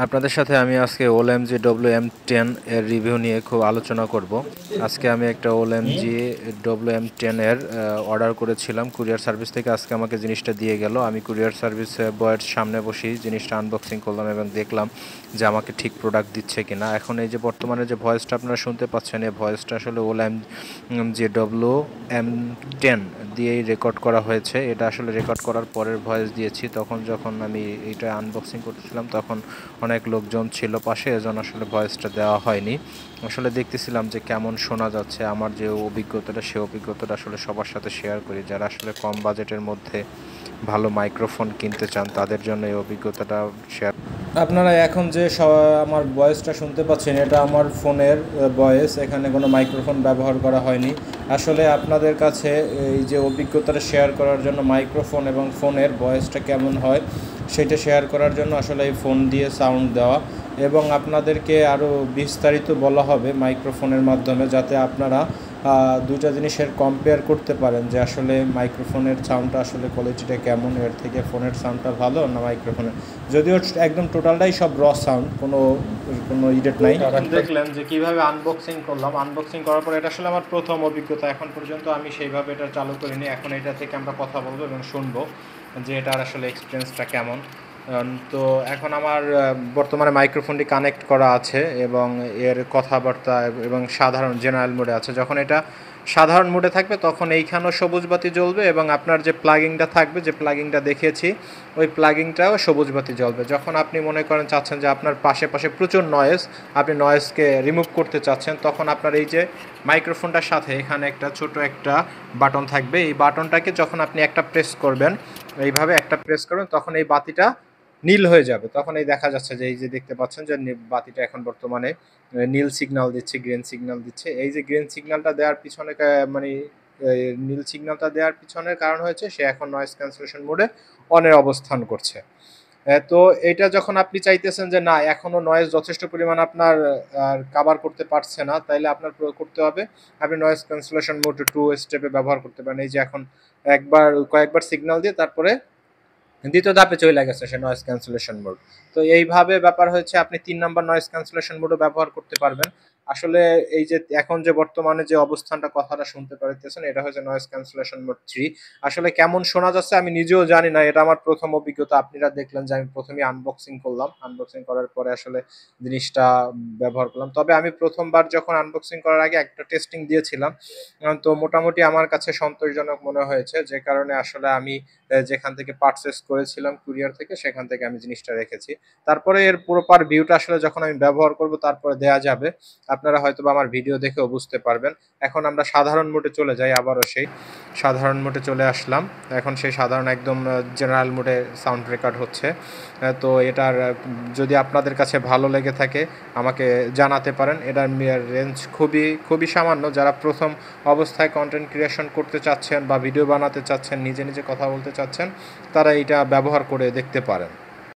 আপনাদের সাথে আমি আজকে ওএলএমজি WM10 এর রিভিউ নিয়ে খুব আলোচনা করব। আজকে আমি একটা ওএলএমজি WM10 এর অর্ডার করেছিলাম কুরিয়ার সার্ভিস থেকে। আজকে আমাকে জিনিসটা দিয়ে গেল। আমি কুরিয়ার সার্ভিস বয়ের সামনে বসেই জিনিসটা আনবক্সিং করলাম এবং দেখলাম যে আমাকে ঠিক প্রোডাক্ট দিচ্ছে কিনা। এখন এই যে বর্তমানে যে ভয়েসটা আপনারা শুনতে পাচ্ছেন, এই ভয়েসটা আসলে ওএলএমজি WM10 দিয়েই রেকর্ড করা হয়েছে। এটা আসলে রেকর্ড করার পরের ভয়েস দিয়েছি। যখন আমি এটা আনবক্সিং করতেছিলাম তখন অনেক লোকজন ছিল পাশে, এজন্য আসলে ভয়েসটা দেওয়া হয়নি। আসলে দেখতেছিলাম যে কেমন শোনা যাচ্ছে। আমার যে অভিজ্ঞতাটা, সে অভিজ্ঞতাটা আসলে সবার সাথে শেয়ার করি। যারা আসলে কম বাজেটের মধ্যে ভালো মাইক্রোফোন কিনতে চান তাদের জন্য এই অভিজ্ঞতাটা শেয়ার। আপনারা এখন যে আমার ভয়েসটা শুনতে পাচ্ছেন, এটা আমার ফোনের ভয়েস। এখানে কোনো মাইক্রোফোন ব্যবহার করা হয়নি। আসলে আপনাদের কাছে এই যে অভিজ্ঞতাটা শেয়ার করার জন্য মাইক্রোফোন এবং ফোনের ভয়েসটা কেমন হয় সেটা শেয়ার করার জন্য আসলে এই ফোন দিয়ে সাউন্ড দেওয়া, এবং আপনাদেরকে আরও বিস্তারিত বলা হবে মাইক্রোফোনের মাধ্যমে, যাতে আপনারা দুটা জিনিসের কম্পেয়ার করতে পারেন যে আসলে মাইক্রোফোনের সাউন্ডটা আসলে কোয়ালিটিটা কেমন, এর থেকে ফোনের সাউন্ডটা ভালো না মাইক্রোফোনের। যদিও একদম টোটালটাই সব র সাউন্ড, কোনো কোনো ইডেট নাই। দেখলেন যে কীভাবে আনবক্সিং করলাম। আনবক্সিং করার পর এটা আসলে আমার প্রথম অভিজ্ঞতা। এখন পর্যন্ত আমি সেইভাবে এটা চালু করিনি। এখন এটা থেকে আমরা কথা বলবো এবং শুনবো যে এটার আসলে এক্সপিরিয়েন্সটা কেমন। তো এখন আমার বর্তমানে মাইক্রোফোনটি কানেক্ট করা আছে এবং এর কথাবার্তা এবং সাধারণ জেনারেল মোডে আছে। যখন এটা সাধারণ মোডে থাকবে তখন এইখানেও সবুজ বাতি জ্বলবে এবং আপনার যে প্লাগিংটা থাকবে, যে প্লাগিংটা দেখিয়েছি, ওই প্লাগিংটাও সবুজ বাতি জ্বলবে। যখন আপনি মনে করেন চাচ্ছেন যে আপনার পাশে প্রচুর নয়েজ, আপনি নয়েজকে রিমুভ করতে চাচ্ছেন, তখন আপনার এই যে মাইক্রোফোনটার সাথে এখানে একটা ছোট একটা বাটন থাকবে। এই বাটনটাকে যখন আপনি একটা প্রেস করবেন, এইভাবে একটা প্রেস করবেন, তখন এই বাতিটা নীল হয়ে যাবে। তখন এই দেখা যাচ্ছে যে এই যে দেখতে পাচ্ছেন যে বাতিটা এখন বর্তমানে নীল সিগন্যাল দিচ্ছে, গ্রিন সিগন্যাল দিচ্ছে। এই যে গ্রিন সিগন্যালটা দেওয়ার পিছনে মানে নীল সিগন্যালটা দেওয়ার পিছনের কারণ হয়েছে সে এখন নয়েজ ক্যান্সেলেশন মোডে অনের অবস্থান করছে। তো এটা যখন আপনি চাইতেছেন যে না, এখনো নয়েজ যথেষ্ট পরিমাণ আপনার কাভার করতে পারছে না, তাইলে আপনার করতে হবে আপনি নয়েজ ক্যান্সেলেশন মোড 2 স্টেপে ব্যবহার করতে পারেন। এই যে এখন কয়েকবার সিগন্যাল দিয়ে তারপরে দ্বিতীয় ধাপে চলে গেছে সে নয়েজ ক্যান্সেলেশন মোড। তো এইভাবে ব্যাপার হচ্ছে আপনি 3 নাম্বার নয়েজ ক্যান্সেলেশন মোডও ব্যবহার করতে পারবেন। আসলে এই যে এখন যে বর্তমানে যে অবস্থানটা কথাটা শুনতে পারতেছেন, এটা হচ্ছে নয়েজ ক্যান্সেলেশন মোড 3। আসলে কেমন শোনা যাচ্ছে আমি নিজেও জানি না, এটা আমার প্রথম অভিজ্ঞতা। আপনারা দেখলেন যে আমি প্রথমেই আনবক্সিং করলাম, আনবক্সিং করার পরে আসলে জিনিসটা ব্যবহার করলাম। তবে আমি প্রথমবার যখন আনবক্সিং করার আগে একটা টেস্টিং দিয়েছিলাম, তো মোটামুটি আমার কাছে সন্তোষজনক মনে হয়েছে, যে কারণে আসলে আমি যেখান থেকে পারচেস করেছিলাম কুরিয়ার থেকে, সেখান থেকে আমি জিনিসটা রেখেছি। তারপরে এর প্রপার ভিউটা আসলে যখন আমি ব্যবহার করব তারপরে দেয়া যাবে। আপনারা হয়তোবা আমার ভিডিও দেখেও বুঝতে পারবেন। এখন আমরা সাধারণ মোডে চলে যাই। আবারও সেই সাধারণ মোডে চলে আসলাম। এখন সেই সাধারণ একদম জেনারেল মোডে সাউন্ড রেকর্ড হচ্ছে। তো এটার যদি আপনাদের কাছে ভালো লেগে থাকে আমাকে জানাতে পারেন। এটার রেঞ্জ খুবই সামান্য। যারা প্রথম অবস্থায় কন্টেন্ট ক্রিয়েশন করতে চাচ্ছেন বা ভিডিও বানাতে চাচ্ছেন, নিজে কথা বলতে চাচ্ছেন, তারা এটা ব্যবহার করে দেখতে পারেন।